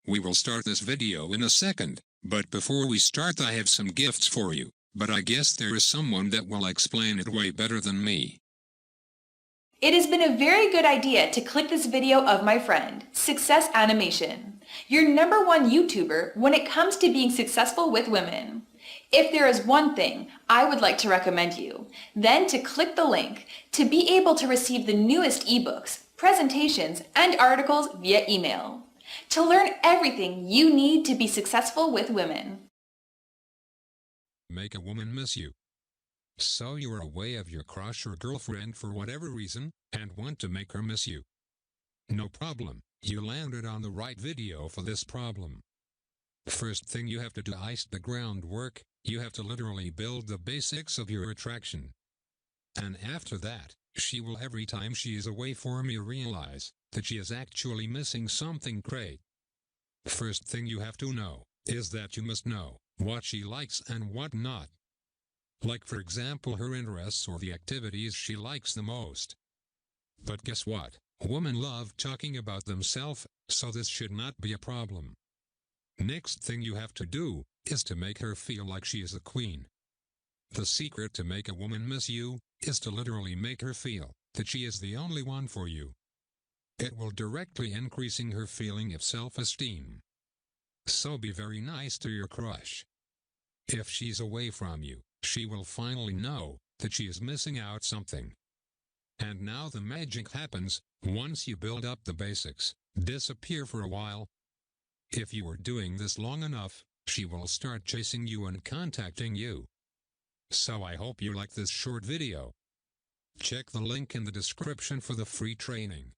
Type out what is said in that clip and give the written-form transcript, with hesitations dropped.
We will start this video in a second, but before we start I have some gifts for you, but I guess there is someone that will explain it way better than me. It has been a very good idea to click this video of my friend, Success Animation, your #1 YouTuber when it comes to being successful with women. If there is one thing I would like to recommend you, then to click the link to be able to receive the newest ebooks, presentations, and articles via email, to learn everything you need to be successful with women. Make a woman miss you. So you are away of your crush or girlfriend for whatever reason, and want to make her miss you. No problem, you landed on the right video for this problem. First thing you have to do is the groundwork. You have to literally build the basics of your attraction. And after that, she will every time she is away from you realize that she is actually missing something great. First thing you have to know is that you must know what she likes and what not. Like for example her interests or the activities she likes the most. But guess what? Women love talking about themselves, so this should not be a problem. Next thing you have to do is to make her feel like she is a queen. The secret to make a woman miss you is to literally make her feel that she is the only one for you. It will directly increasing her feeling of self-esteem. So be very nice to your crush. If she's away from you, she will finally know that she is missing out something. And now the magic happens. Once you build up the basics, disappear for a while. If you are doing this long enough, she will start chasing you and contacting you. So I hope you like this short video. Check the link in the description for the free training.